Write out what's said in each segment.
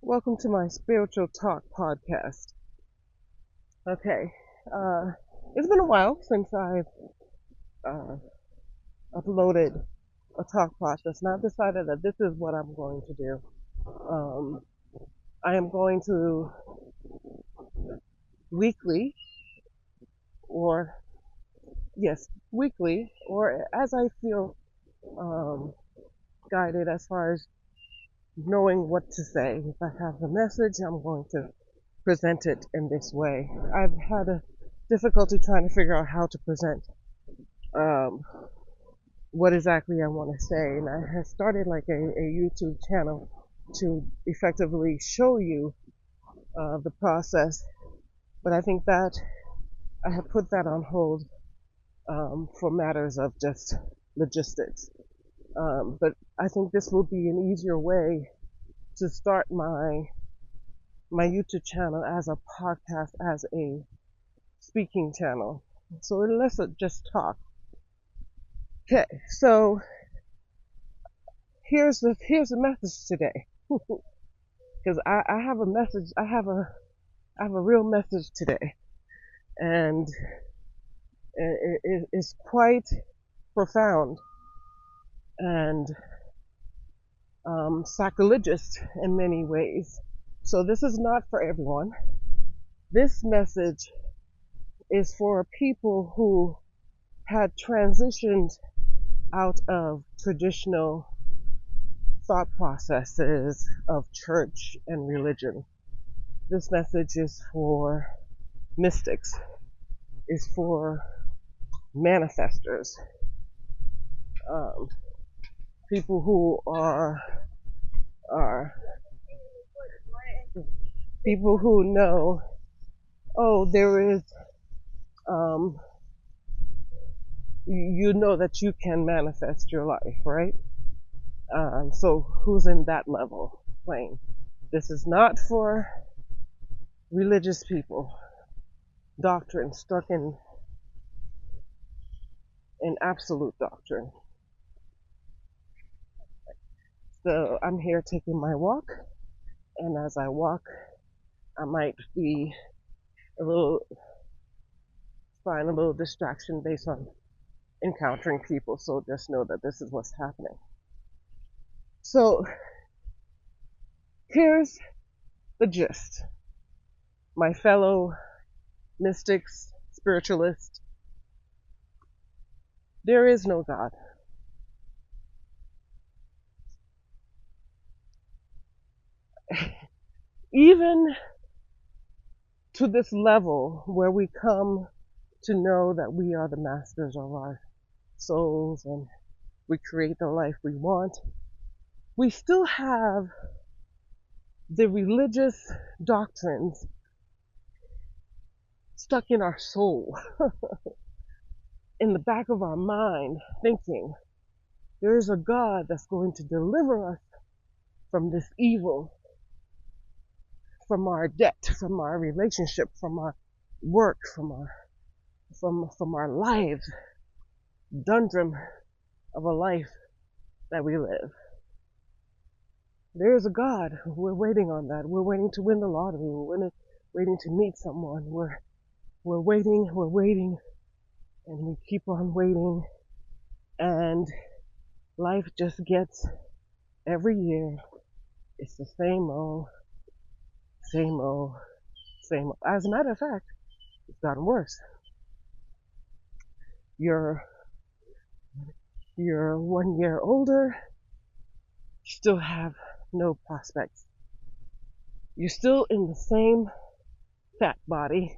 Welcome to my Spiritual Talk podcast. Okay, it's been a while since I've uh, uploaded a talk podcast, and I've decided that this is what I'm going to do. Um, I am going to weekly, or yes, weekly, or as I feel um, guided as far as knowing what to say. If I have a message, I'm going to present it in this way. I've had a difficulty trying to figure out how to present um, what exactly I want to say, and I have started like a YouTube channel to effectively show you the process, but I think that I have put that on hold for matters of just logistics. But I think this will be an easier way to start my YouTube channel as a podcast, as a speaking channel. So let's just talk. Okay, so here's the message today. Because I have a message. I have a real message today, and it's quite profound and sacrilegious in many ways. So this is not for everyone. This message is for people who had transitioned out of traditional thought processes of church and religion. This message is for mystics, is for manifestors, um, people who are people who know, oh, there is, you know that you can manifest your life, right? So who's in that level plane? This is not for religious people, doctrine, stuck in absolute doctrine. So I'm here taking my walk, and as I walk, I might be find a little distraction based on encountering people. So just know that this is what's happening. So here's the gist. My fellow mystics, spiritualists, there is no God. Even to this level where we come to know that we are the masters of our souls and we create the life we want, we still have the religious doctrines stuck in our soul, in the back of our mind, thinking there is a God that's going to deliver us from this evil, from our debt, from our relationship, from our work, from our lives, dundrum of a life that we live. There is a God. We're waiting on that. We're waiting to win the lottery. We're waiting to meet someone. We're waiting, and we keep on waiting, and life just gets, every year, it's the same old, same old, same old. As a matter of fact, it's gotten worse. You're 1 year older, still have no prospects. You're still in the same fat body,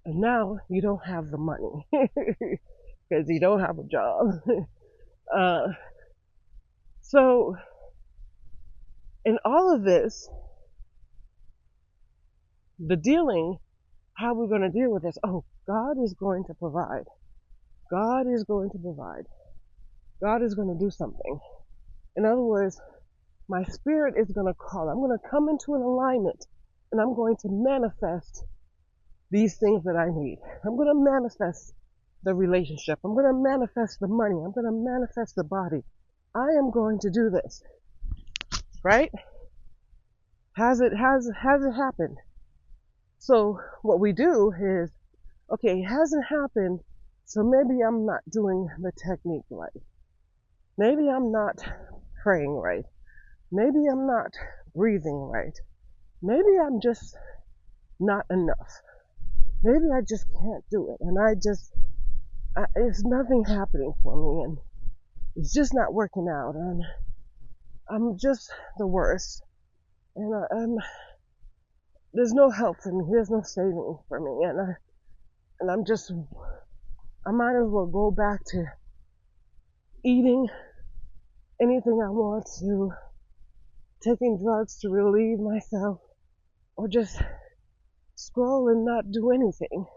and now you don't have the money because you don't have a job. So in all of this, the dealing, how we're going to deal with this, oh, God is going to provide. God is going to provide. God is going to do something. In other words, my spirit is going to call. I'm going to come into an alignment, and I'm going to manifest these things that I need. I'm going to manifest the relationship. I'm going to manifest the money. I'm going to manifest the body. I am going to do this, right? Has it happened? So what we do is, okay, it hasn't happened, so maybe I'm not doing the technique right. Maybe I'm not praying right. Maybe I'm not breathing right. Maybe I'm just not enough. Maybe I just can't do it. And it's nothing happening for me, and it's just not working out. And I'm just the worst. And there's no help for me. There's no saving for me. And I might as well go back to eating anything I want to, taking drugs to relieve myself, or just scroll and not do anything.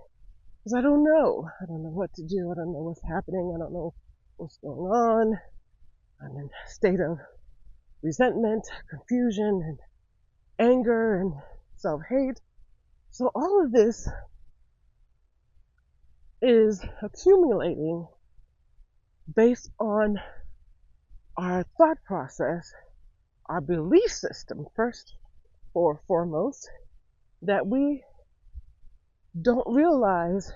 Because I don't know. I don't know what to do. I don't know what's happening. I don't know what's going on. I'm in a state of resentment, confusion, and anger, and self-hate. So all of this is accumulating based on our thought process, our belief system, first or foremost, that we don't realize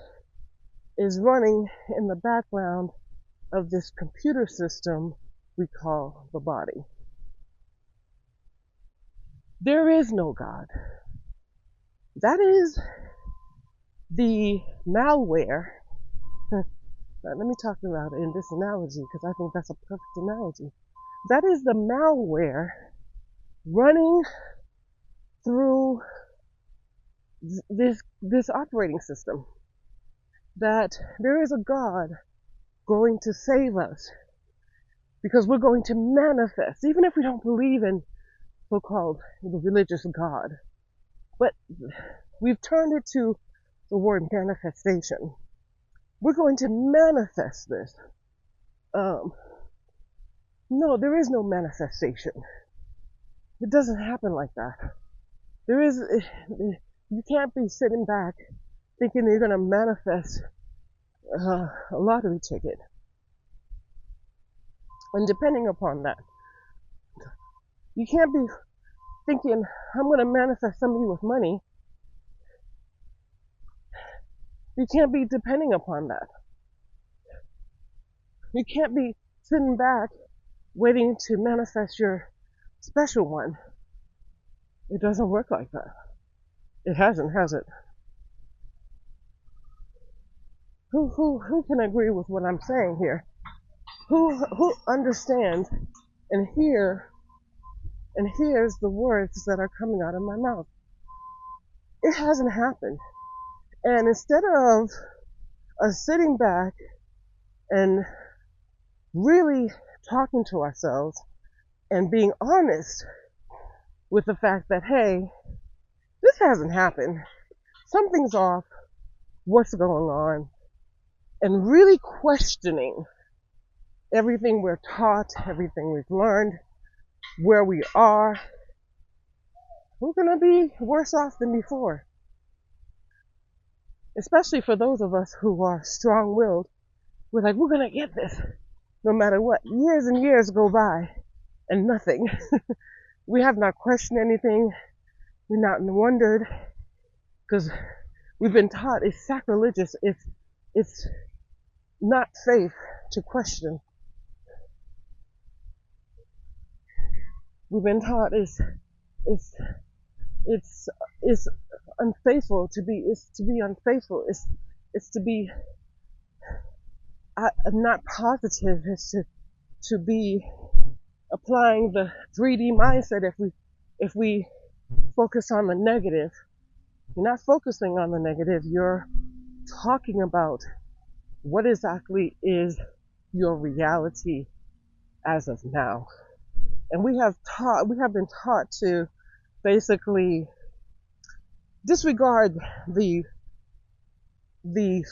is running in the background of this computer system we call the body. There is no God. That is the malware. Let me talk about it in this analogy, because I think that's a perfect analogy. That is the malware running through this operating system. That there is a God going to save us, because we're going to manifest, even if we don't believe in so-called the religious God. But we've turned it to the word manifestation. We're going to manifest this. No, there is no manifestation. It doesn't happen like that. You can't be sitting back thinking you're going to manifest a lottery ticket. And depending upon that, you can't be thinking, I'm going to manifest somebody with money. You can't be depending upon that. You can't be sitting back waiting to manifest your special one. It doesn't work like that. It hasn't, has it? Who can agree with what I'm saying here? Who understands and hears the words that are coming out of my mouth? It hasn't happened. And instead of us sitting back and really talking to ourselves and being honest with the fact that, hey, this hasn't happened, something's off, what's going on, and really questioning everything we're taught, everything we've learned, where we are, we're going to be worse off than before. Especially for those of us who are strong-willed. We're like, we're going to get this no matter what. Years and years go by and nothing. We have not questioned anything. We've not wondered, because we've been taught it's sacrilegious. It's not safe to question. We've been taught it's unfaithful to be. It's to be unfaithful. It's to be not positive. It's to be applying the 3D mindset. If we focus on the negative, you're not focusing on the negative. You're talking about what exactly is your reality as of now. And we have been taught to basically disregard the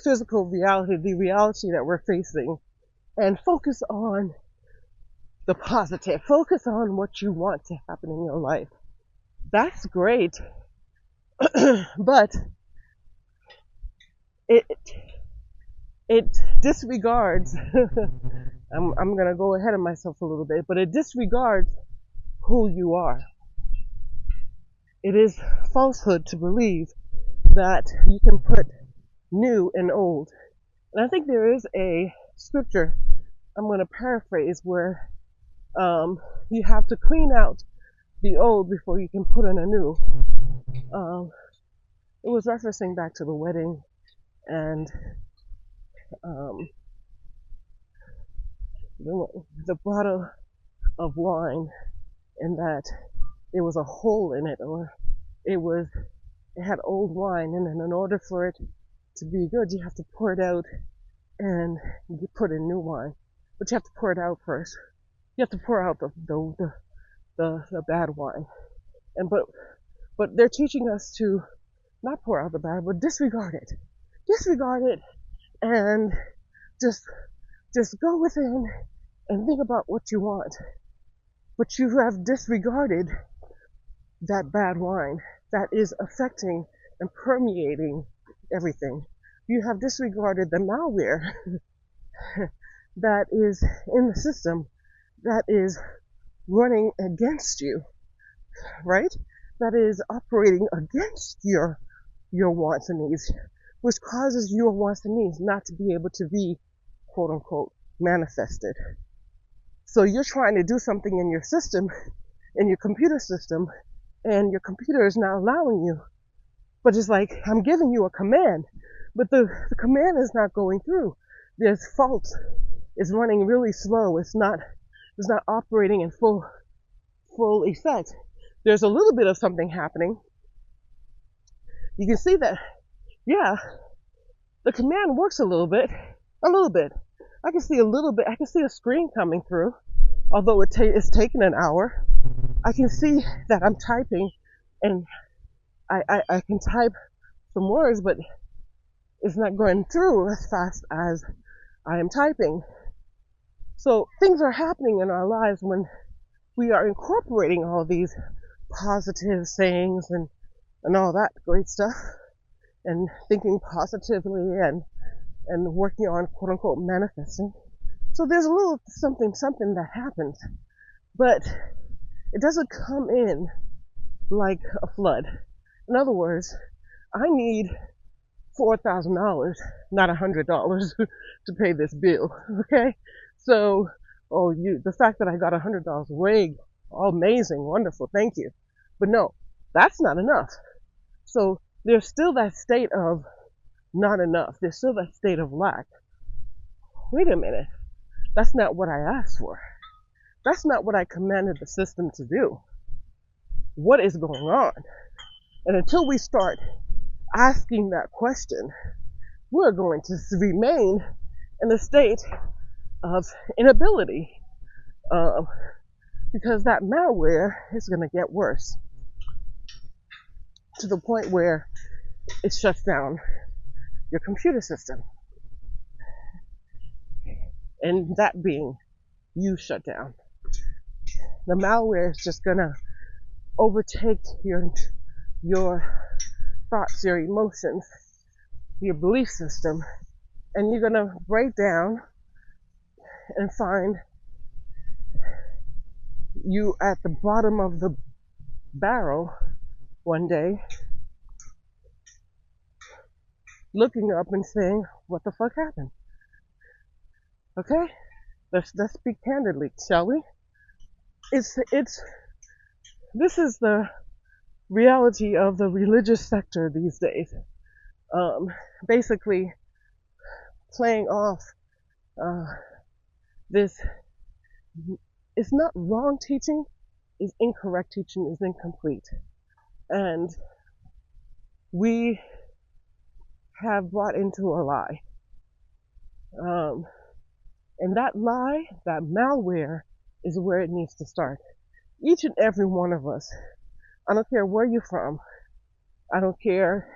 physical reality, the reality that we're facing, and focus on the positive. Focus on what you want to happen in your life. That's great, but it disregards. I'm gonna go ahead of myself a little bit, but it disregards who you are. It is falsehood to believe that you can put new and old. And I think there is a scripture I'm going to paraphrase where you have to clean out the old before you can put in a new. Um, it was referencing back to the wedding and um, the bottle of wine, and that there was a hole in it, or it had old wine, and then in order for it to be good, you have to pour it out and you put in new wine. But you have to pour it out first. You have to pour out the bad wine. And but they're teaching us to not pour out the bad, but disregard it. Disregard it and just go within and think about what you want. But you have disregarded that bad wine that is affecting and permeating everything. You have disregarded the malware that is in the system that is running against you, right? That is operating against your wants and needs, which causes your wants and needs not to be able to be, quote unquote, manifested. So you're trying to do something in your system, in your computer system, and your computer is not allowing you. But it's like, I'm giving you a command, but the command is not going through. There's fault. It's running really slow. It's not operating in full effect. There's a little bit of something happening. You can see that, yeah, the command works a little bit. I can see a little bit. I can see a screen coming through, although it's taken an hour. I can see that I'm typing, and I can type some words, but it's not going through as fast as I am typing. So things are happening in our lives when we are incorporating all these positive sayings and all that great stuff, and thinking positively and working on, quote unquote, manifesting. So there's a little something that happens, but it doesn't come in like a flood. In other words, I need $4,000, not $100 to pay this bill. Okay? So, the fact that I got $100, way, amazing, wonderful, thank you. But no, that's not enough. So there's still that state of not enough. There's still that state of lack. Wait a minute. That's not what I asked for. That's not what I commanded the system to do. What is going on? And until we start asking that question, we're going to remain in a state of inability, because that malware is going to get worse to the point where it shuts down your computer system. And that being you shut down. The malware is just going to overtake your thoughts, your emotions, your belief system, and you're going to break down and find you at the bottom of the barrel one day, looking up and saying, what the fuck happened? Okay? Let's speak candidly, shall we? This is the reality of the religious sector these days. Basically playing off this, it's not wrong teaching, it's incorrect teaching, is incomplete. And we have bought into a lie. And that lie, that malware, is where it needs to start. Each and every one of us. I don't care where you're from. I don't care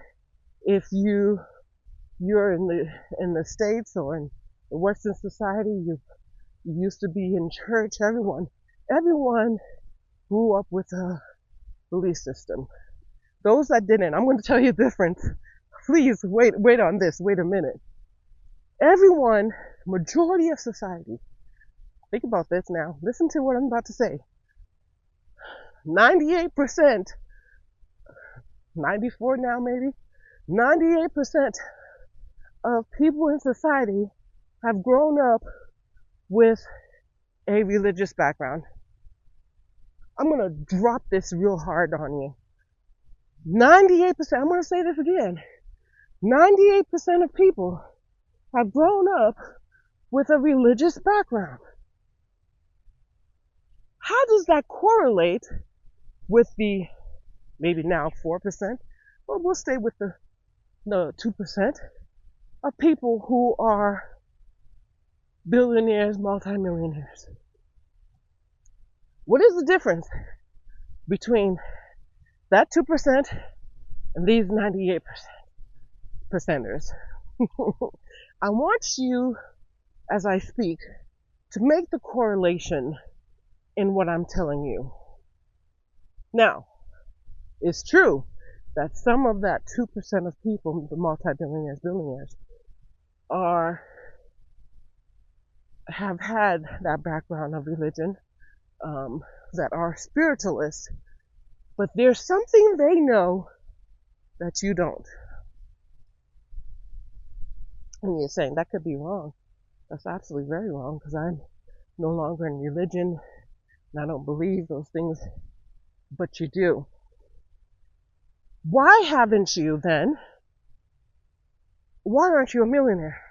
if you're in the States or in the Western society. You used to be in church. Everyone grew up with a belief system. Those that didn't, I'm going to tell you the difference. Please wait on this. Wait a minute. Everyone, majority of society, think about this now. Listen to what I'm about to say. 98% 94 now maybe, 98% of people in society have grown up with a religious background. I'm going to drop this real hard on you. 98%, I'm going to say this again. 98% of people have grown up with a religious background. How does that correlate with the maybe now 4%? Well, we'll stay with the 2% of people who are billionaires, multimillionaires. What is the difference between that 2% and these 98 percenters? I want you, as I speak, to make the correlation in what I'm telling you. Now, it's true that some of that 2% of people, the multi-billionaires, billionaires, have had that background of religion, that are spiritualists, but there's something they know that you don't. And you're saying that could be wrong. That's absolutely very wrong, because I'm no longer in religion and I don't believe those things, but you do. Why haven't you then? Why aren't you a millionaire?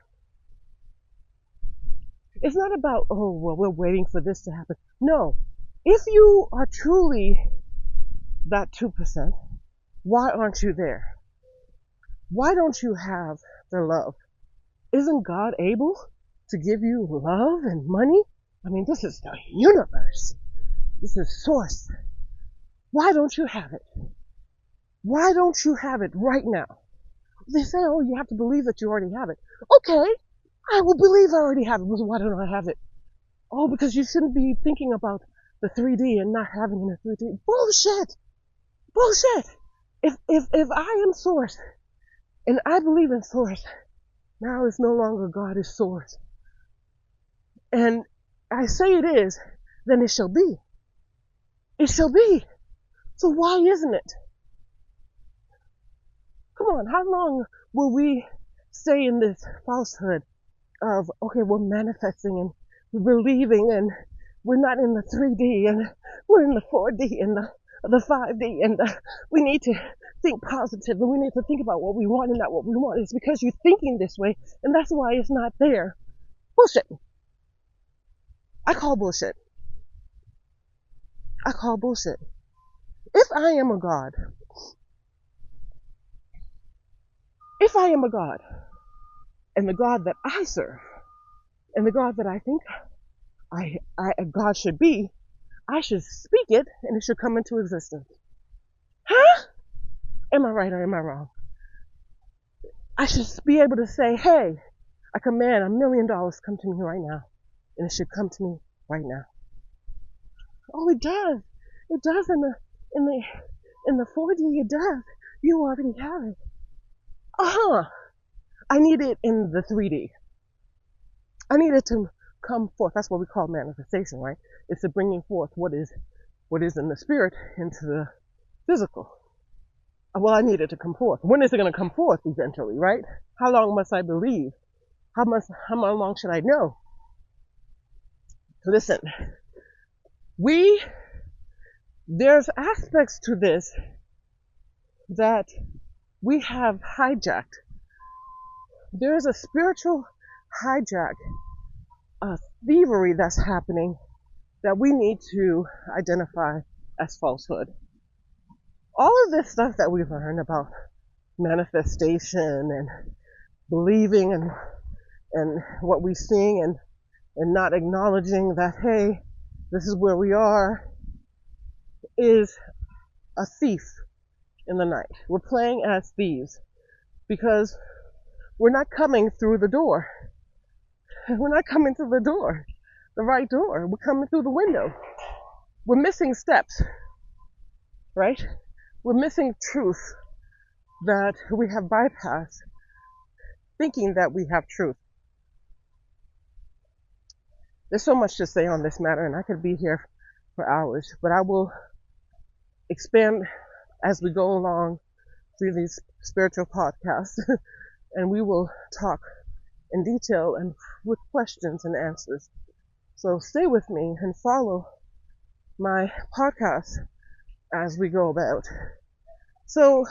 It's not about, oh, well, we're waiting for this to happen. No. If you are truly that 2%, why aren't you there? Why don't you have the love? Isn't God able to give you love and money? I mean, this is the universe. This is source. Why don't you have it? Why don't you have it right now? They say, oh, you have to believe that you already have it. Okay, I will believe I already have it, but why don't I have it? Oh, because you shouldn't be thinking about the 3D and not having the 3D. Bullshit! Bullshit! If I am source, and I believe in source, now it's no longer God is source. And I say it is, then it shall be. It shall be. So why isn't it? Come on, how long will we stay in this falsehood of, okay, we're manifesting and we're believing and we're not in the 3D and we're in the 4D and the 5D and we need to think positive and we need to think about what we want and not what we want. It's because you're thinking this way and that's why it's not there. Bullshit. I call bullshit. I call bullshit. If I am a God, and the God that I serve, and the God that I think God should be, I should speak it and it should come into existence. Huh? Am I right or am I wrong? I should be able to say, hey, I command $1 million come to me right now, and it should come to me right now. Oh, it does. It does in the 4D. It does. You already have it. I need it in the 3D. I need it to come forth. That's what we call manifestation, right? It's the bringing forth what is in the spirit into the physical. Well, I need it to come forth. When is it going to come forth eventually, right? How long must I believe? How long should I know? Listen, there's aspects to this that we have hijacked. There's a spiritual hijack, a thievery that's happening that we need to identify as falsehood. All of this stuff that we learn about manifestation and believing and what we sing and not acknowledging that, hey, this is where we are, is a thief in the night. We're playing as thieves because we're not coming through the door. We're not coming through the door, the right door. We're coming through the window. We're missing steps, right? We're missing truth that we have bypassed, thinking that we have truth. There's so much to say on this matter, and I could be here for hours, but I will expand as we go along through these spiritual podcasts, and we will talk in detail and with questions and answers. So stay with me and follow my podcast as we go about. So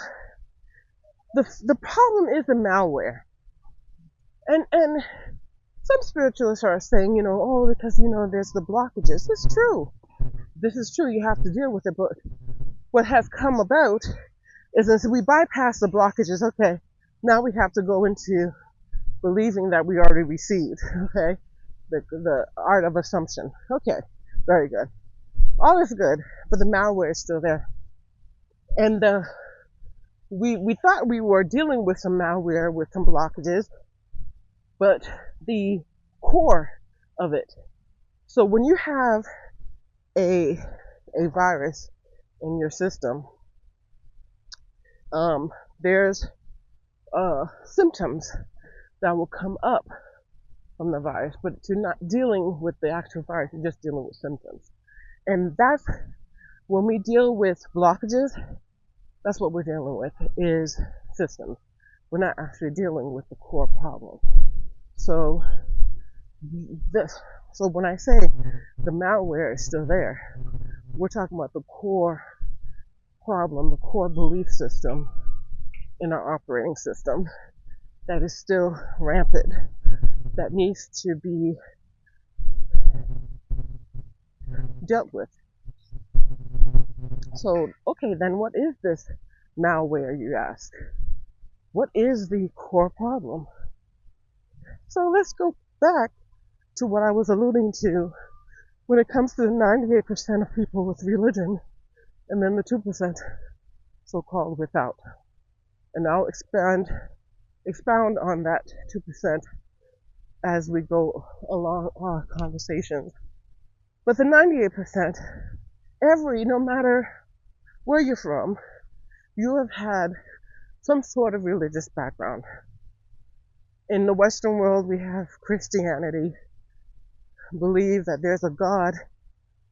the problem is the malware. And some spiritualists are saying, oh, because, there's the blockages. It's true. This is true. You have to deal with it. But what has come about is that we bypass the blockages. Okay, now we have to go into believing that we already received. Okay, the art of assumption. Okay, very good. All is good, but the malware is still there. And we thought we were dealing with some malware, with some blockages, but the core of it. So when you have a virus in your system, there's symptoms that will come up from the virus, but you're not dealing with the actual virus, you're just dealing with symptoms. And that's when we deal with blockages, that's what we're dealing with, is systems. We're not actually dealing with the core problem. So when I say the malware is still there, we're talking about the core problem, the core belief system in our operating system that is still rampant, that needs to be dealt with. So, okay, then what is this malware, you ask? What is the core problem? So let's go back to what I was alluding to when it comes to the 98% of people with religion and then the 2% so-called without. And I'll expound on that 2% as we go along our conversations. But the 98%, no matter where you're from, you have had some sort of religious background. In the Western world, we have Christianity, believe that there's a God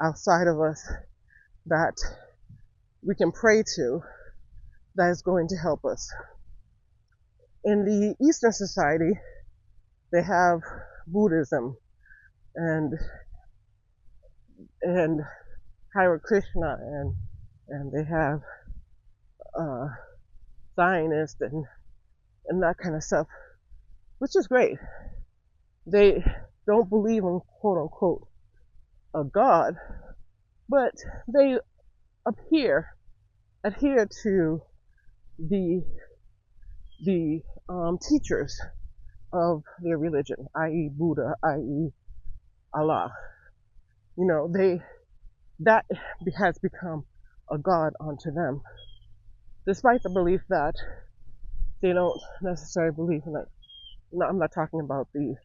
outside of us that we can pray to, that is going to help us. In the Eastern society, they have Buddhism and Hare Krishna, and they have Zionist and that kind of stuff, which is great. They don't believe in quote unquote a God, but they adhere to the teachers of their religion, i.e. Buddha, i.e. Allah. That has become a God unto them, despite the belief that they don't necessarily believe in it. No, I'm not talking about the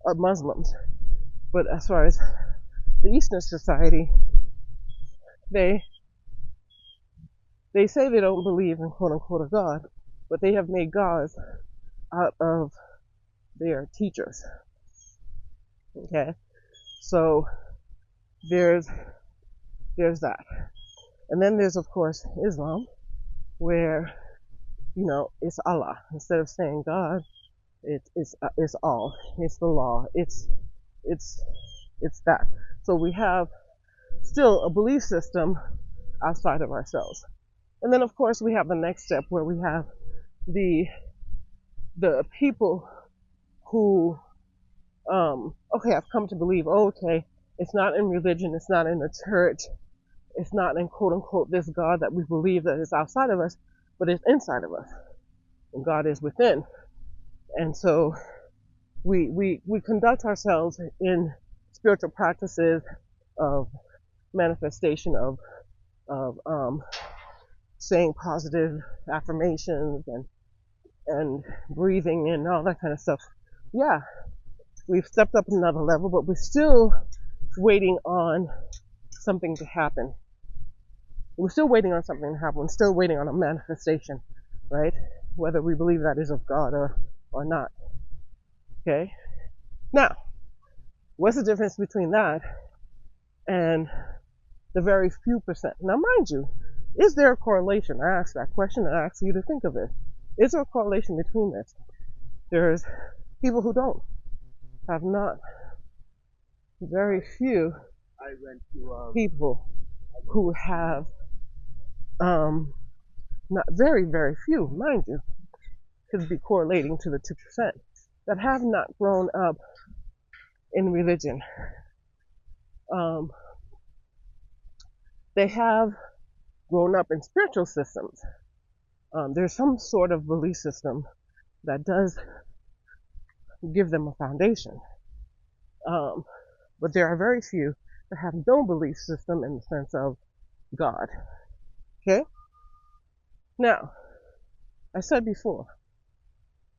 Muslims, but as far as the Eastern society, they say they don't believe in quote unquote a God, but they have made gods out of their teachers. Okay, so there's that, and then there's of course Islam, where it's Allah. Instead of saying God, it's all. It's the law. It's that. So we have still a belief system outside of ourselves. And then of course we have the next step where we have the people who I've come to believe, it's not in religion, it's not in the church, it's not in quote unquote this God that we believe that is outside of us, but it's inside of us. And God is within. And so we conduct ourselves in spiritual practices of manifestation of saying positive affirmations and breathing and all that kind of stuff. Yeah, we've stepped up another level, but we're still waiting on something to happen. We're still waiting on something to happen. We're still waiting on a manifestation, right? Whether we believe that is of God or not. Okay? Now, what's the difference between that and the very few percent? Now, mind you, Is there a correlation? I ask that question and I ask you to think of it. Is there a correlation between this? There's people who don't, have not, very few people who have, not very, very few, mind you, could be correlating to the 2% that have not grown up in religion. They have grown up in spiritual systems. There's some sort of belief system that does give them a foundation. But there are very few that have no belief system in the sense of God. Okay? Now, I said before,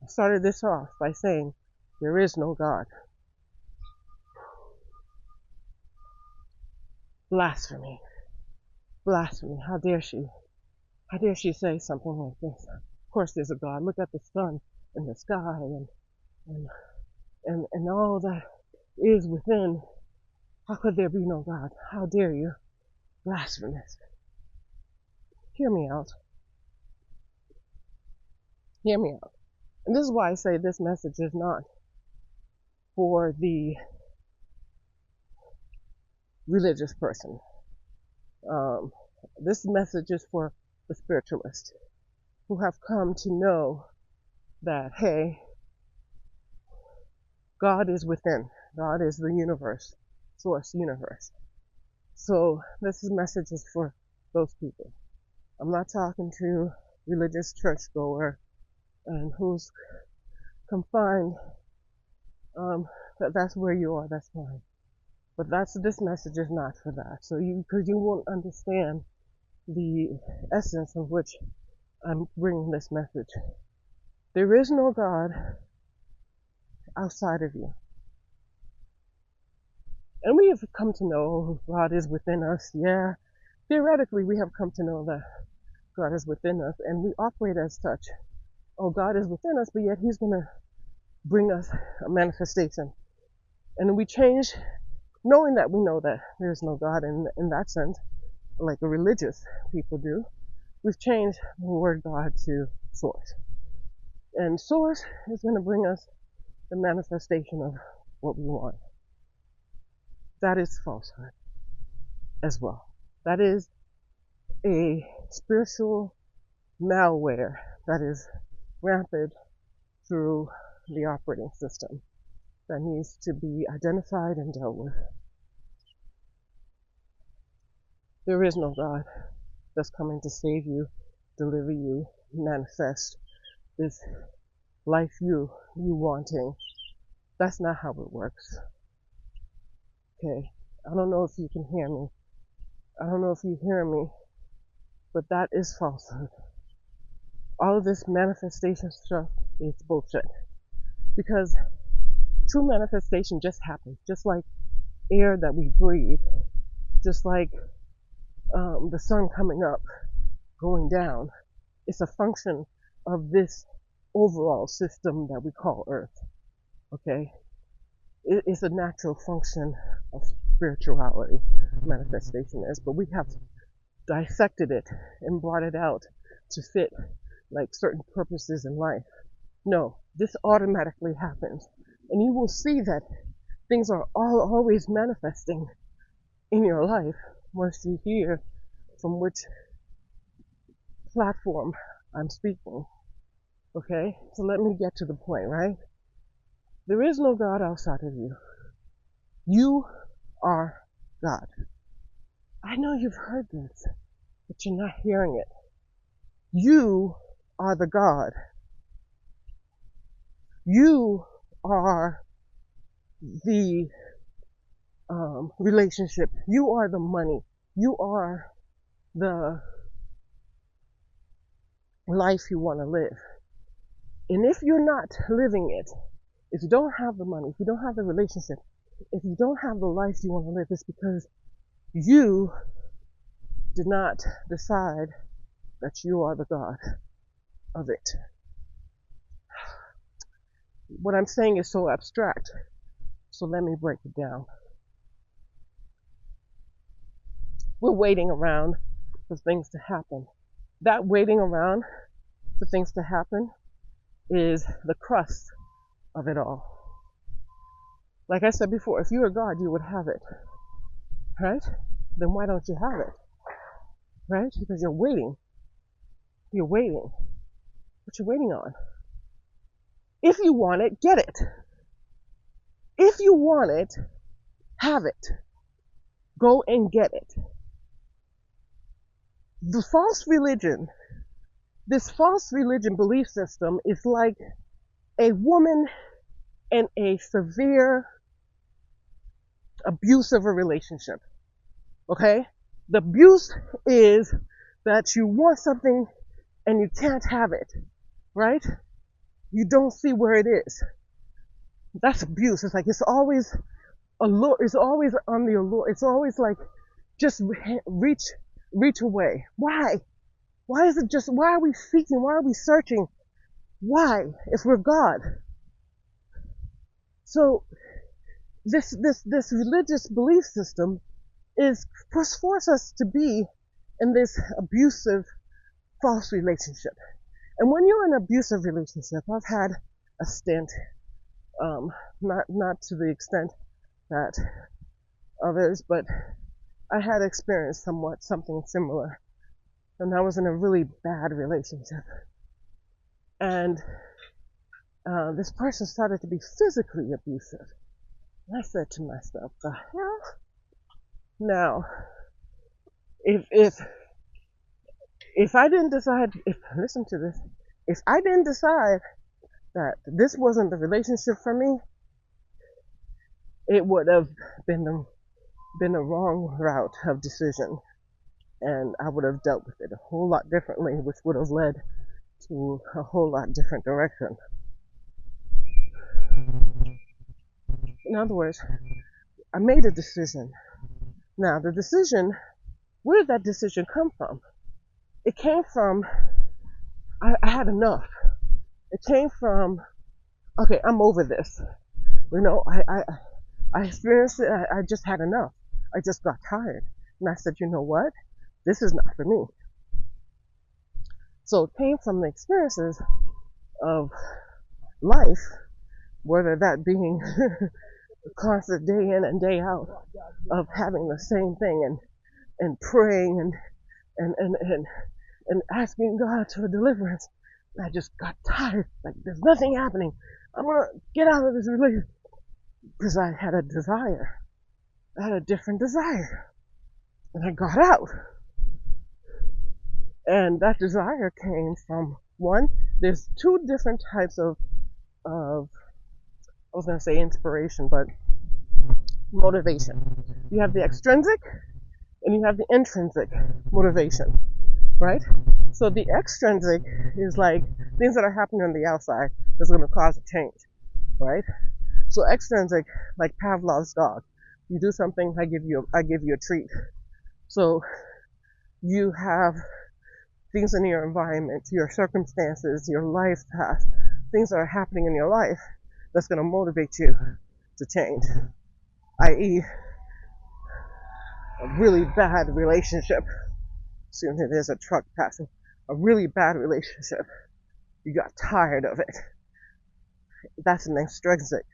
I started this off by saying there is no God. Blasphemy. Blasphemy. How dare she? How dare she say something like this? Of course there's a God. Look at the sun and the sky and all that is within. How could there be no God? How dare you? Blasphemous. Hear me out. Hear me out. And this is why I say this message is not for the religious person. This message is for the spiritualist who have come to know that, hey, God is within. God is the universe, source universe. So this message is for those people. I'm not talking to religious churchgoer and who's confined. That's where you are. That's fine. But this message is not for that. So because you won't understand the essence of which I'm bringing this message. There is no God outside of you. And we have come to know God is within us. Yeah, theoretically we have come to know that God is within us and we operate as such. Oh, God is within us, but yet He's going to bring us a manifestation. And we change, knowing that we know that there's no God in that sense, like the religious people do. We've changed the word God to source. And source is going to bring us the manifestation of what we want. That is falsehood as well. That is a spiritual malware that is rampant through the operating system that needs to be identified and dealt with. There is no God that's coming to save you, deliver you, manifest this life you wanting. That's not how it works. Okay, I don't know if you can hear me. I don't know if you hear me, but that is falsehood. All of this manifestation stuff is bullshit. Because true manifestation just happens, just like air that we breathe, just like the sun coming up, going down. It's a function of this overall system that we call Earth. Okay? It's a natural function of spirituality, manifestation is, but we have dissected it and brought it out to fit like certain purposes in life. No, this automatically happens. And you will see that things are always manifesting in your life once you hear from which platform I'm speaking. Okay? So let me get to the point, right? There is no God outside of you. You are God. I know you've heard this, but you're not hearing it. You are the God. You are the relationship. You are the money. You are the life you want to live. And if you're not living it, if you don't have the money, if you don't have the relationship, if you don't have the life you want to live, it's because you did not decide that you are the God of it. What I'm saying is so abstract, so let me break it down. We're waiting around for things to happen. That waiting around for things to happen is the crust of it all. Like I said before, if you were God, you would have it, right? Then why don't you have it, right? Because you're waiting. You're waiting. What you waiting on? If you want it, get it. If you want it, have it. Go and get it. The false religion, this false religion belief system is like a woman in a severe abuse of a relationship. Okay? The abuse is that you want something and you can't have it, right? You don't see where it is. That's abuse. It's like it's always allure. It's always on the allure. It's always like just reach away. Why? Why is it just? Why are we seeking? Why are we searching? Why? If we're God. So this religious belief system is force us to be in this abusive false relationship. And when you're in an abusive relationship, I've had a stint, not to the extent that others, but I had experienced something similar. And I was in a really bad relationship. And this person started to be physically abusive. And I said to myself, the hell? Now, if I didn't decide, listen to this, if I didn't decide that this wasn't the relationship for me, it would have been a wrong route of decision. And I would have dealt with it a whole lot differently, which would have led to a whole lot different direction. In other words, I made a decision. Now, the decision, where did that decision come from? It came from, I had enough. It came from, okay, I'm over this. You know, I experienced it, I just had enough. I just got tired. And I said, you know what? This is not for me. So it came from the experiences of life, whether that being a constant day in and day out of having the same thing and praying and asking God for deliverance. I just got tired. Like there's nothing happening. I'm gonna get out of this relationship because I had a desire. I had a different desire, and I got out. And that desire came from one. There's two different types of I was gonna say inspiration, but motivation. You have the extrinsic and you have the intrinsic motivation, right? So the extrinsic is like things that are happening on the outside that's going to cause a change, right? So extrinsic, like Pavlov's dog. You do something, I give you a treat. So you have things in your environment, your circumstances, your life path, things that are happening in your life that's going to motivate you to change, i.e. a really bad relationship. Soon there's a truck passing. A really bad relationship. You got tired of it. That's an extrinsic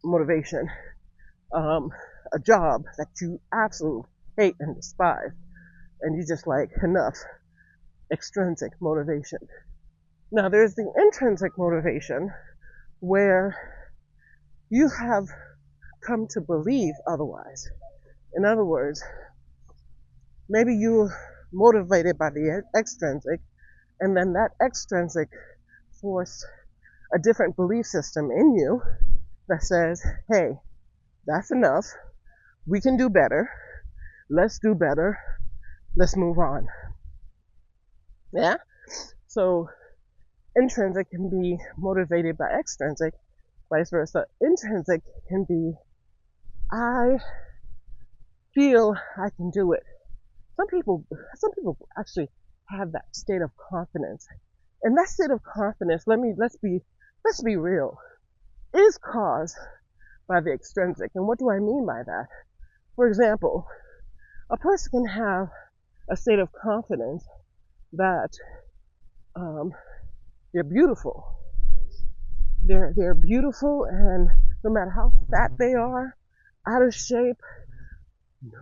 motivation. A job that you absolutely hate and despise, and you just like enough. Extrinsic motivation. Now there's the intrinsic motivation where you have come to believe otherwise. In other words, maybe you're motivated by the extrinsic, and then that extrinsic forced a different belief system in you that says, hey, that's enough. We can do better. Let's do better. Let's move on. Yeah? So intrinsic can be motivated by extrinsic, vice versa. Intrinsic can be, I feel I can do it. Some people actually have that state of confidence. And that state of confidence, let's be real, is caused by the extrinsic. And what do I mean by that? For example, a person can have a state of confidence that um, they're beautiful. They're beautiful, and no matter how fat they are, out of shape,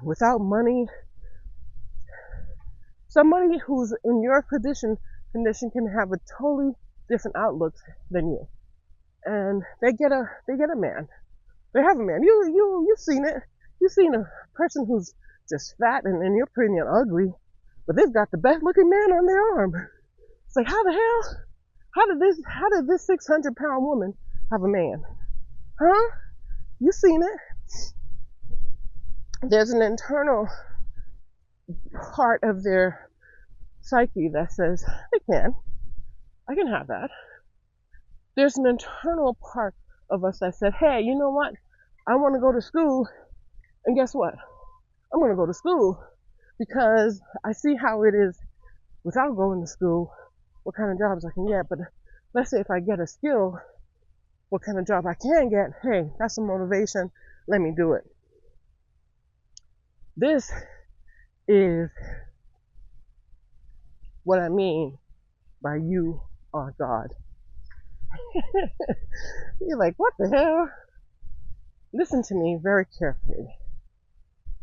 without money, somebody who's in your condition can have a totally different outlook than you, and they get a man. They have a man. You've seen it. You've seen a person who's just fat and you're pretty and ugly, but they've got the best looking man on their arm. It's like, how the hell? How did this 600-pound woman have a man? Huh? You seen it. There's an internal part of their psyche that says, I can have that. There's an internal part of us that said, hey, you know what? I want to go to school, and guess what? I'm going to go to school because I see how it is without going to school, what kind of jobs I can get. But let's say if I get a skill, what kind of job I can get, hey, that's a motivation. Let me do it. This is what I mean by you are God. You're like, what the hell? Listen to me very carefully.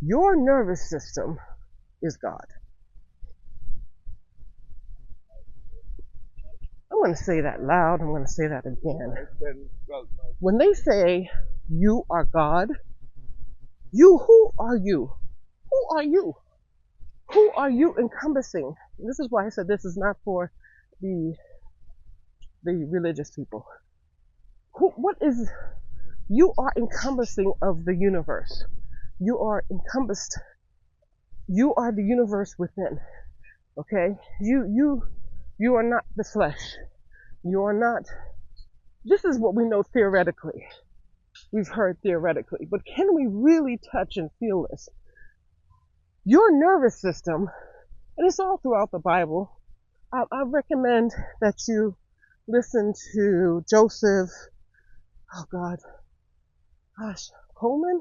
Your nervous system is God. I'm going to say that loud. I'm going to say that again. When they say you are God, who are you? Who are you? Who are you encompassing? This is why I said this is not for the religious people. What is, you are encompassing of the universe. You are encompassed. You are the universe within. Okay? You are not the flesh. You are not, this is what we know theoretically. We've heard theoretically. But can we really touch and feel this? Your nervous system, and it's all throughout the Bible. I recommend that you listen to Joseph, Coleman?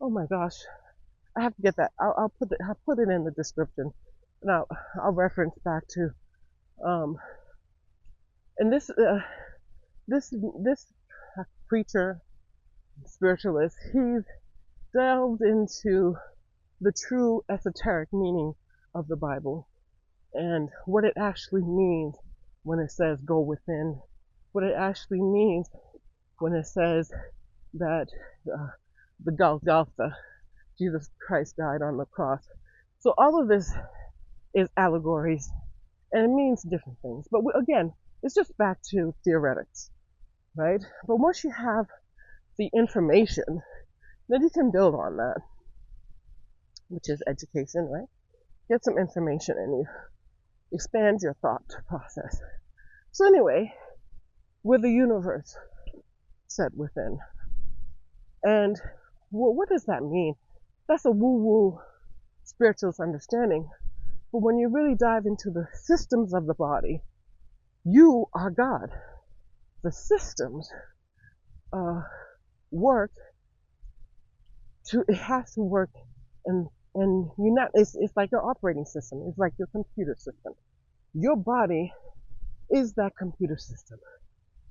Oh my gosh. I have to get that. I'll put it in the description. And I'll reference back to, and this preacher, spiritualist, he's delved into the true esoteric meaning of the Bible and what it actually means when it says go within, what it actually means when it says that the Golgotha, Jesus Christ died on the cross. So all of this is allegories, and it means different things. But again, it's just back to theoretics, right? But once you have the information, then you can build on that, which is education, right? Get some information and you expand your thought process. So anyway, we're the universe set within. And what does that mean? That's a woo-woo spiritualist understanding. But when you really dive into the systems of the body, you are God. The systems work it has to work, and you're not, it's like your operating system. It's like your computer system. Your body is that computer system,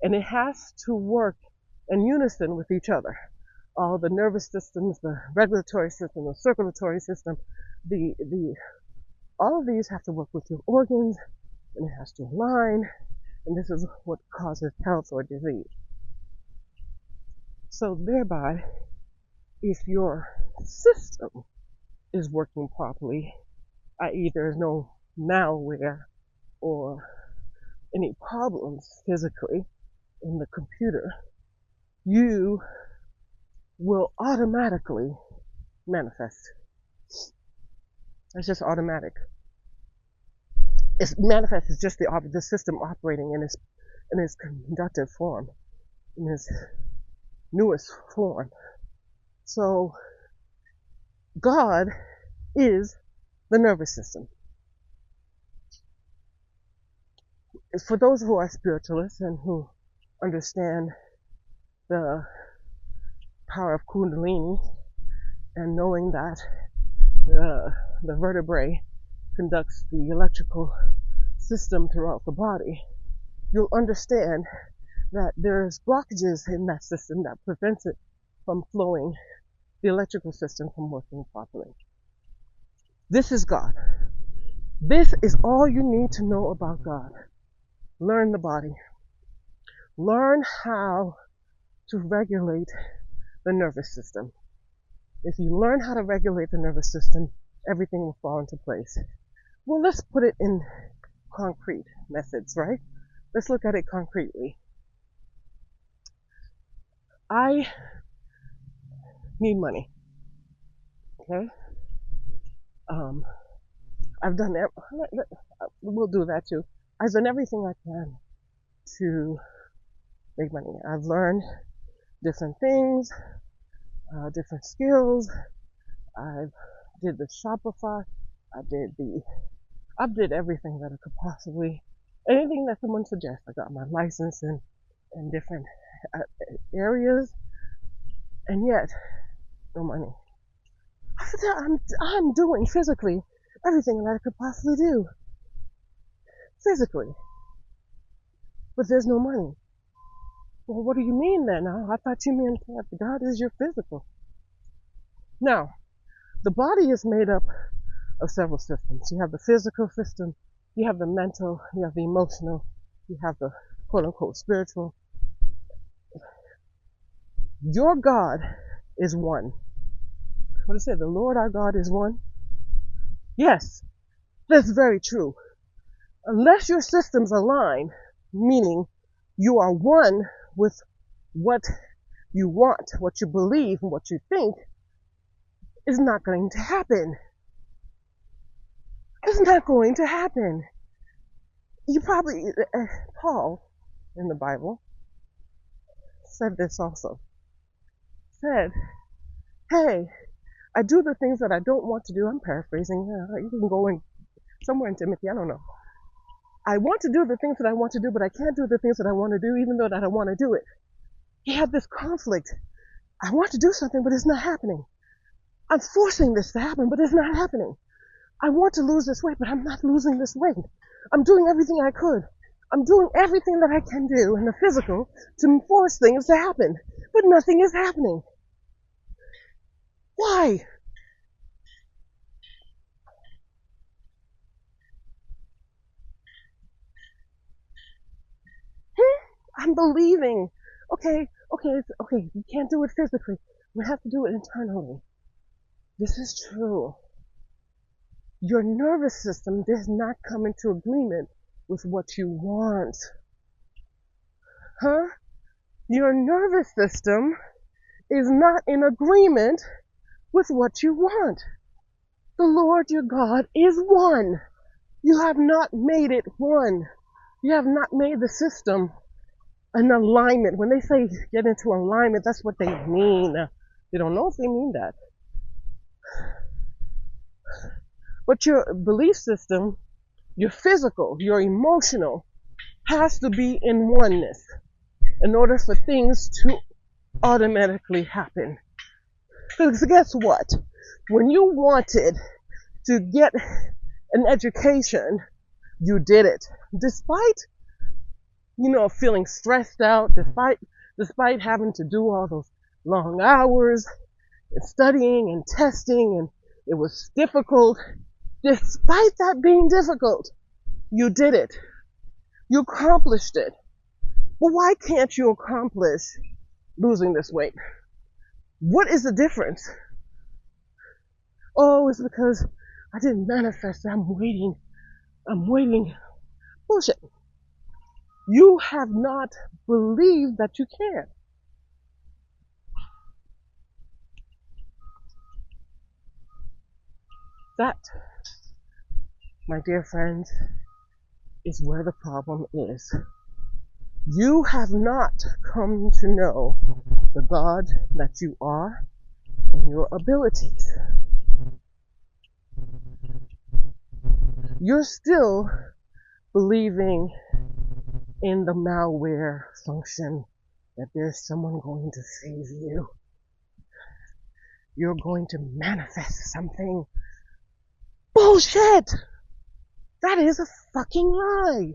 and it has to work in unison with each other. All the nervous systems, the regulatory system, the circulatory system, all of these have to work with your organs, and it has to align, and this is what causes health or disease. So thereby, if your system is working properly, i.e. there's no malware or any problems physically in the computer, you will automatically manifest. It's just automatic. It's manifest is just the system operating in its conductive form, in its newest form. So God is the nervous system. For those who are spiritualists and who understand the power of Kundalini and knowing that the vertebrae conducts the electrical system throughout the body, you'll understand that there's blockages in that system that prevents it from flowing, the electrical system from working properly. This is God. This is all you need to know about God. Learn the body. Learn how to regulate the nervous system. If you learn how to regulate the nervous system, everything will fall into place. Well, let's put it in concrete methods, right? Let's look at it concretely. I need money. Okay? I've done that. We'll do that too. I've done everything I can to make money. I've learned different things, different skills. I've did the Shopify. I've did everything that I could possibly, anything that someone suggests. I got my license in different areas, and yet no money. I'm doing physically everything that I could possibly do. Physically. But there's no money. Well, what do you mean then? I thought you meant that God is your physical. Now, the body is made up of several systems. You have the physical system, you have the mental, you have the emotional, you have the quote-unquote spiritual. Your God is one. What does it say? The Lord our God is one? Yes, that's very true. Unless your systems align, meaning you are one with what you want, what you believe, and what you think, is not going to happen. It's not going to happen. You probably, Paul in the Bible said this also. Said, hey, I do the things that I don't want to do. I'm paraphrasing. You can go in somewhere in Timothy, I don't know. I want to do the things that I want to do, but I can't do the things that I want to do, even though that I want to do it. He had this conflict. I want to do something, but it's not happening. I'm forcing this to happen, but it's not happening. I want to lose this weight, but I'm not losing this weight. I'm doing everything I could. I'm doing everything that I can do in the physical to force things to happen, but nothing is happening. Why? I'm believing. Okay, you can't do it physically. We have to do it internally. This is true. Your nervous system does not come into agreement with what you want. Huh? Your nervous system is not in agreement with what you want. The Lord your God is one. You have not made it one. You have not made the system an alignment. When they say get into alignment, that's what they mean. They don't know if they mean that. But your belief system, your physical, your emotional, has to be in oneness in order for things to automatically happen. Because guess what? When you wanted to get an education, you did it. Despite, feeling stressed out, despite having to do all those long hours and studying and testing, and it was difficult. Despite that being difficult, you did it. You accomplished it. Well, why can't you accomplish losing this weight? What is the difference? Oh, it's because I didn't manifest it. I'm waiting. Bullshit. You have not believed that you can. That, my dear friends, is where the problem is. You have not come to know the God that you are and your abilities. You're still believing in the malware function that there's someone going to save you. You're going to manifest something. Bullshit! That is a fucking lie.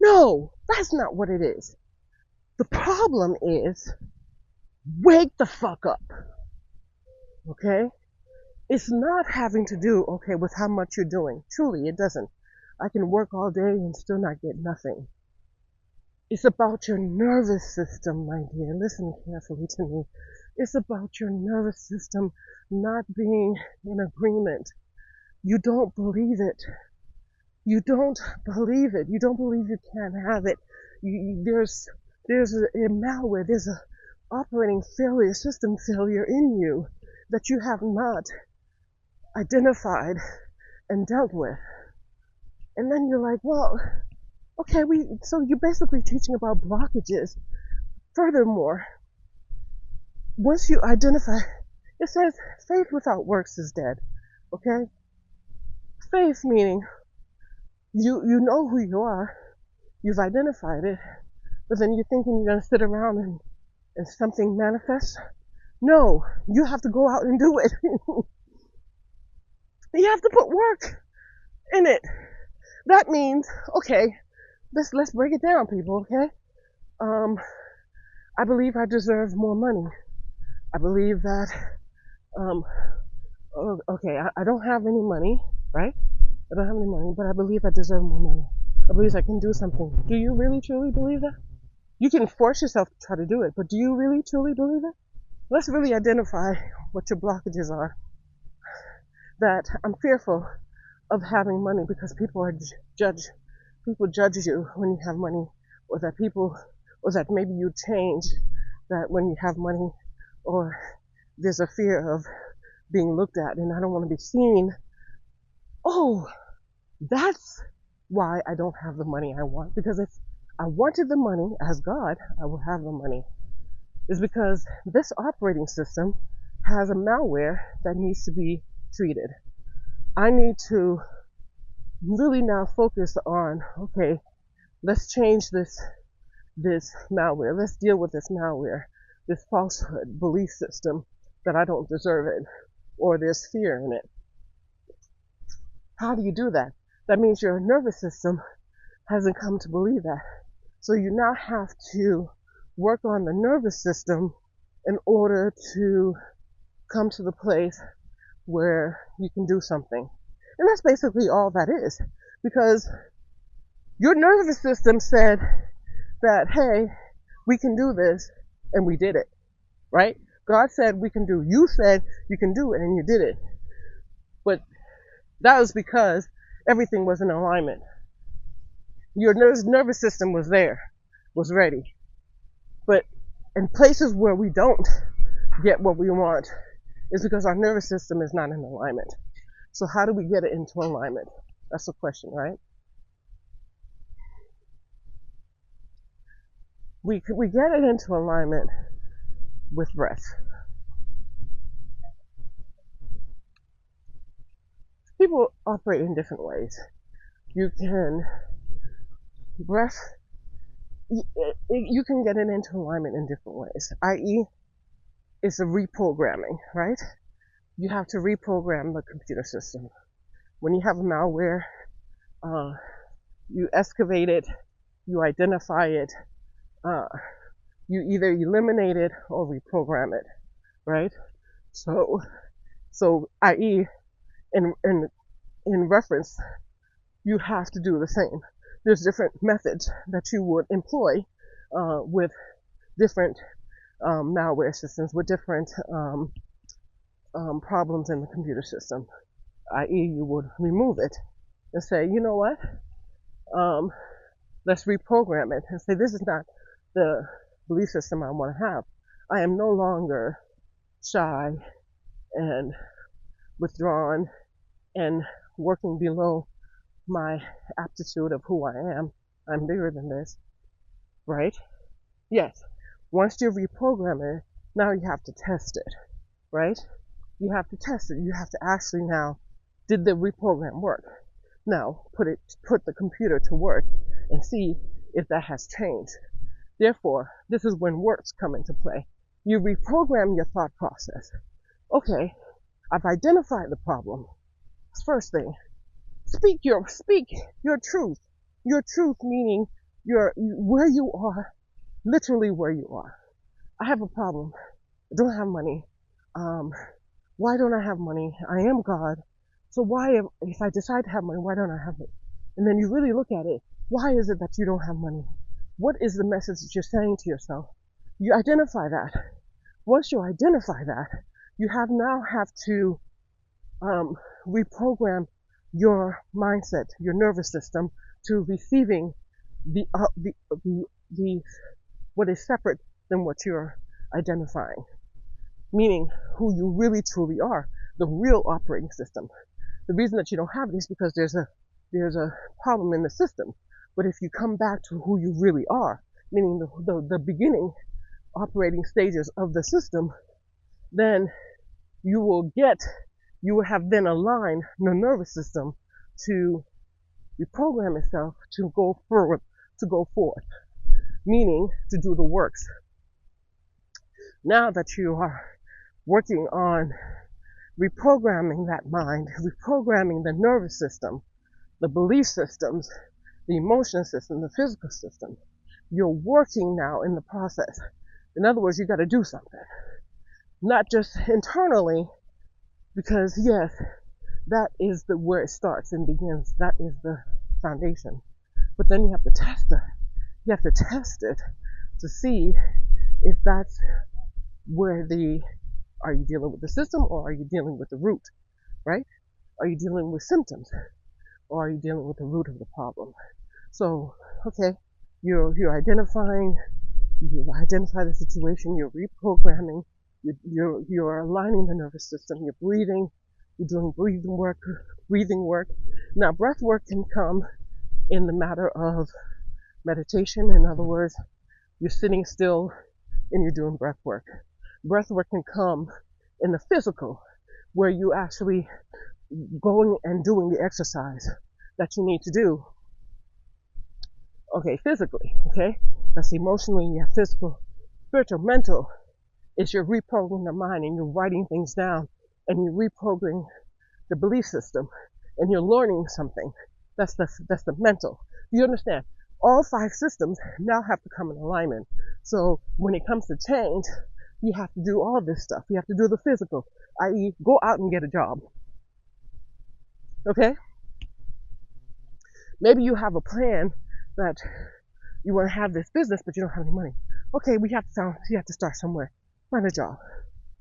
No, that's not what it is. The problem is, wake the fuck up, okay? It's not having to do, okay, with how much you're doing. Truly, it doesn't. I can work all day and still not get nothing. It's about your nervous system, my dear. Listen carefully to me. It's about your nervous system not being in agreement. You don't believe it. You don't believe it. You don't believe you can have it. There's a malware. There's a operating failure, system failure in you that you have not identified and dealt with. And then you're like, well, okay, so you're basically teaching about blockages. Furthermore, once you identify, it says faith without works is dead. Okay? Faith meaning you know who you are, you've identified it, but then you're thinking you're gonna sit around and something manifests. No, you have to go out and do it. You have to put work in it. That means, okay, let's break it down, people, okay? I believe I deserve more money. I believe that, okay, I don't have any money, right? I don't have any money, but I believe I deserve more money. I believe I can do something. Do you really truly believe that? You can force yourself to try to do it, but do you really truly believe it? Let's really identify what your blockages are. That I'm fearful of having money because people judge you when you have money, or that maybe you change that when you have money, or there's a fear of being looked at and I don't want to be seen. Oh, that's why I don't have the money I want, because if I wanted the money as God, I would have the money. Is because this operating system has a malware that needs to be treated. I need to really now focus on, okay, let's change this malware. Let's deal with this malware, this falsehood belief system that I don't deserve it, or there's fear in it. How do you do that? That means your nervous system hasn't come to believe that. So you now have to work on the nervous system in order to come to the place where you can do something. And that's basically all that is. Because your nervous system said that, hey, we can do this, and we did it. Right? God said we can do. You said you can do it, and you did it. But that was because everything was in alignment. Your nervous system was there, was ready. But in places where we don't get what we want is because our nervous system is not in alignment. So how do we get it into alignment? That's the question, right? We get it into alignment with breath. People operate in different ways. You can breath. You can get it into alignment in different ways, i.e., it's a reprogramming, right? You have to reprogram the computer system. When you have a malware, you excavate it, you identify it, you either eliminate it or reprogram it, right? So i.e., in reference, you have to do the same. There's different methods that you would employ with different malware systems, with different problems in the computer system. I.e., you would remove it and say, you know what? Let's reprogram it and say, this is not the belief system I want to have. I am no longer shy and withdrawn and working below my aptitude of who I am. I'm bigger than this, right? Yes. Once you reprogram it, now you have to test it, right? You have to test it. You have to actually now, did the reprogram work? Now, put the computer to work and see if that has changed. Therefore, this is when works come into play. You reprogram your thought process. Okay, I've identified the problem. First thing, Speak your truth. Your truth meaning where you are, literally where you are. I have a problem. I don't have money. Um, why don't I have money? I am God. So why, if I decide to have money, why don't I have it? And then you really look at it. Why is it that you don't have money? What is the message that you're saying to yourself? You identify that. Once you identify that, you now have to um, reprogram your mindset, your nervous system to receiving the, uh, the, the what is separate than what you're identifying, meaning who you really truly are, the real operating system. The reason that you don't have it is because there's a problem in the system. But if you come back to who you really are, meaning the beginning operating stages of the system, then you will have then aligned the nervous system to reprogram itself to go forward, meaning to do the works. Now that you are working on reprogramming that mind, reprogramming the nervous system, the belief systems, the emotion system, the physical system, you're working now in the process. In other words, you got to do something. Not just internally, because yes, that is where it starts and begins. That is the foundation. But then you have to test it. You have to test it to see if that's where are you dealing with the system or are you dealing with the root, right? Are you dealing with symptoms or are you dealing with the root of the problem? So, okay, you've identified the situation, you're reprogramming, you're aligning the nervous system, you're breathing, you're doing breathing work. Now, breath work can come in the matter of meditation. In other words, you're sitting still and you're doing breath work. Breath work can come in the physical, where you actually going and doing the exercise that you need to do. Okay, physically, okay? That's emotionally, you have physical, spiritual, mental. It's you're reprogramming the mind and you're writing things down and you're reprogramming the belief system and you're learning something. That's the mental. You understand? All 5 systems now have to come in alignment. So when it comes to change, you have to do all this stuff. You have to do the physical, i.e. go out and get a job. Okay? Maybe you have a plan that you want to have this business, but you don't have any money. Okay, you have to start somewhere. Find a job.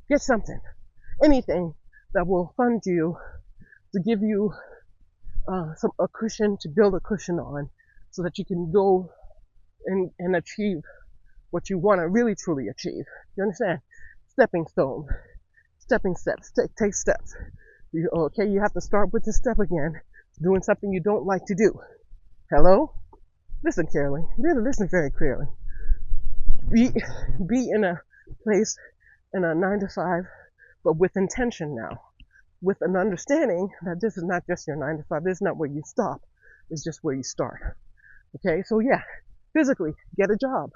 Get something. Anything that will fund you to give you a cushion, to build a cushion on, so that you can go and achieve what you want to really truly achieve. You understand? Stepping steps, take steps. You have to start with the step again, doing something you don't like to do. Hello? Listen clearly. Really listen very clearly. Be in a place in a 9 to 5, but with intention now. With an understanding that this is not just your 9 to 5. This is not where you stop. It's just where you start. Okay? So yeah, physically, get a job.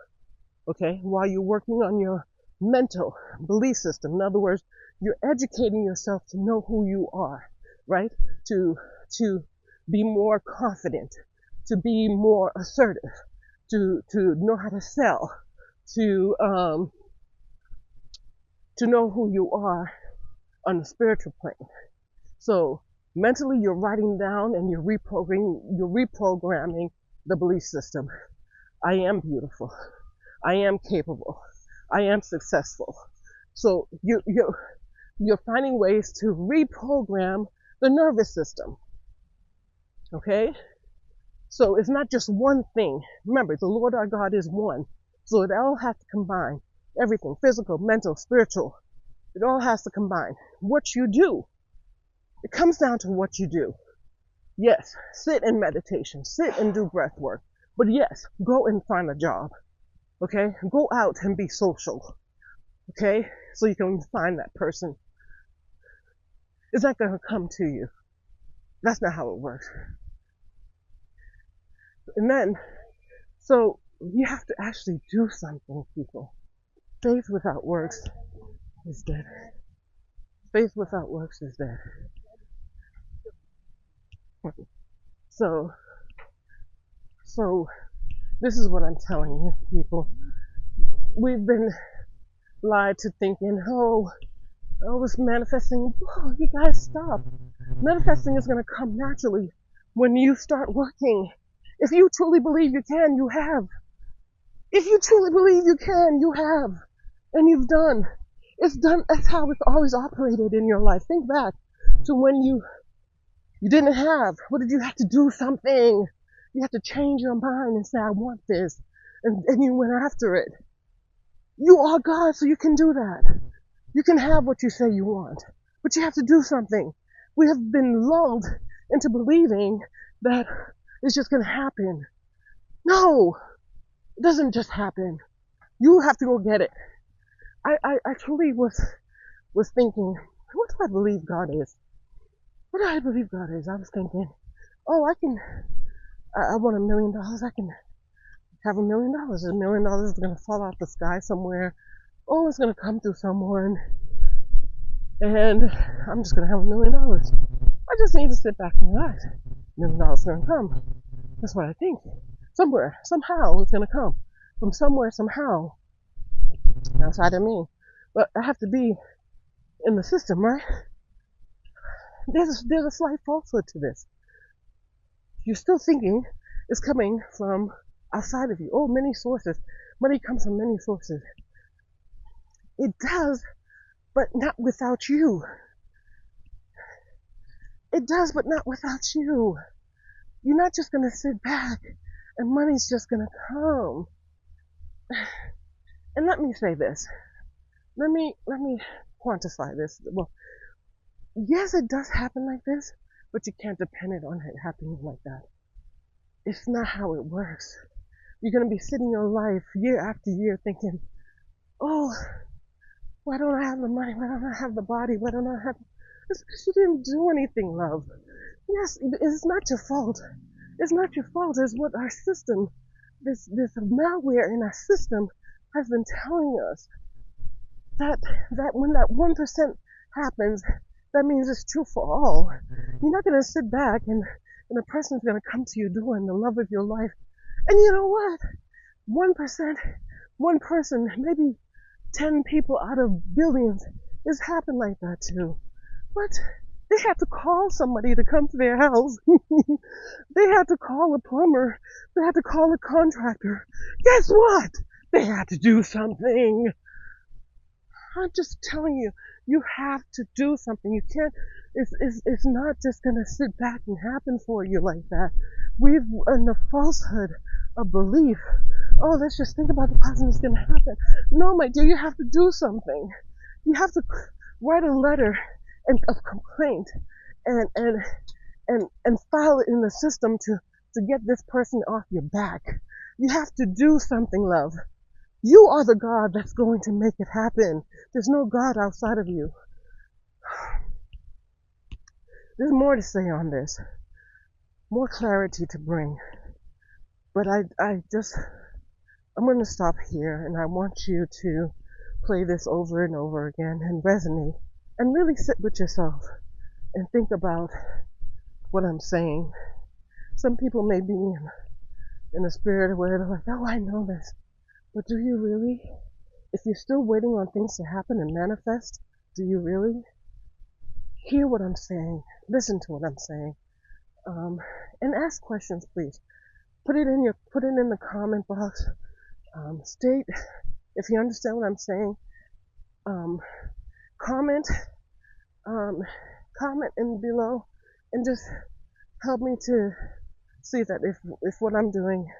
Okay? While you're working on your mental belief system. In other words, you're educating yourself to know who you are, right? To be more confident, to be more assertive, to know how to sell, to know who you are on the spiritual plane. So mentally, you're writing down and you're reprogramming the belief system. I am beautiful. I am capable. I am successful. So you're finding ways to reprogram the nervous system. Okay? So it's not just one thing. Remember, the Lord our God is one. So it all has to combine. Everything, physical, mental, spiritual. It all has to combine. What you do, it comes down to what you do. Yes, sit in meditation, sit and do breath work. But yes, go and find a job. Okay? Go out and be social. Okay? So you can find that person. It's not going to come to you. That's not how it works. And then, so you have to actually do something, people. Faith without works is dead. Faith without works is dead. So, so this is what I'm telling you, people. We've been lied to thinking, oh, it's manifesting. Oh, you guys stop. Manifesting is going to come naturally when you start working. If you truly believe you can, you have. If you truly believe you can, you have. And you've done. It's done. That's how it's always operated in your life. Think back to when you didn't have. What did you have to do? Something. You have to change your mind and say, I want this. And you went after it. You are God, so you can do that. You can have what you say you want, but you have to do something. We have been lulled into believing that it's just going to happen. No, it doesn't just happen. You have to go get it. I truly was thinking, what do I believe God is? What do I believe God is? I was thinking, oh, I want $1 million. I can have $1 million. $1 million is going to fall out the sky somewhere. Oh, it's going to come through someone. And I'm just going to have $1 million. I just need to sit back and relax. $1 million is going to come. That's what I think. Somewhere, somehow, it's going to come. From somewhere, somehow, outside of me. But I have to be in the system, right? There's a slight falsehood to this. You're still thinking it's coming from outside of you. Oh, many sources. Money comes from many sources. It does, but not without you. It does, but not without you. You're not just going to sit back and money's just going to come. And let me say this. Let me quantify this. Well, yes, it does happen like this, but you can't depend on it happening like that. It's not how it works. You're going to be sitting your life year after year thinking, oh, why don't I have the money? Why don't I have the body? Why don't I have... It's because you didn't do anything, love. Yes, it's not your fault. It's not your fault. It's what our system, this malware in our system has been telling us. That when that 1% happens, that means it's true for all. You're not going to sit back and a person's going to come to your door in the love of your life. And you know what? 1%, one person, maybe 10 people out of billions, it's happened like that too. But they had to call somebody to come to their house. They had to call a plumber. They had to call a contractor. Guess what? They had to do something. I'm just telling you, you have to do something. You can't, it's not just going to sit back and happen for you like that. We've in the falsehood of belief. Oh, let's just think about the positive that's going to happen. No, my dear, you have to do something. You have to write a letter of complaint and file it in the system to get this person off your back. You have to do something, love. You are the God that's going to make it happen. There's no God outside of you. There's more to say on this. More clarity to bring. But I'm going to stop here, and I want you to play this over and over again and resonate and really sit with yourself and think about what I'm saying. Some people may be in a spirit where they're like, oh, I know this. But do you really? If you're still waiting on things to happen and manifest, do you really? Hear what I'm saying. Listen to what I'm saying. And ask questions, please. Put it in the comment box. State if you understand what I'm saying. Comment in below, and just help me to see that if what I'm doing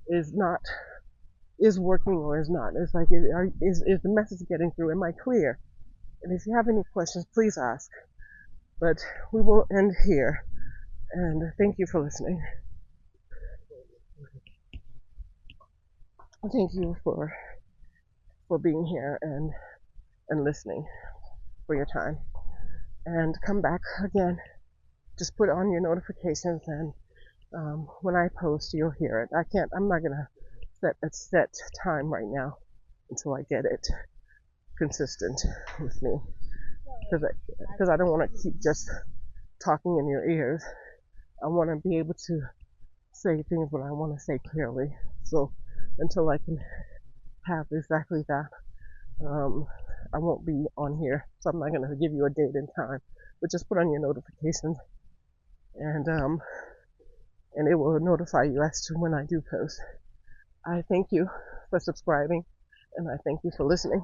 is working or is not. It's like, is the message getting through? Am I clear? And if you have any questions, please ask. But we will end here. And thank you for listening. Thank you for being here and listening, for your time. And come back again. Just put on your notifications, and when I post, you'll hear it. I'm not gonna set a set time right now until I get it consistent with me, because I don't want to keep just talking in your ears. I want to be able to say things when I want to say clearly. So until I can have exactly that, um, I won't be on here. So I'm not going to give you a date and time, but just put on your notifications, and it will notify you as to when I do post. I thank you for subscribing, and I thank you for listening.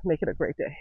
Make it a great day.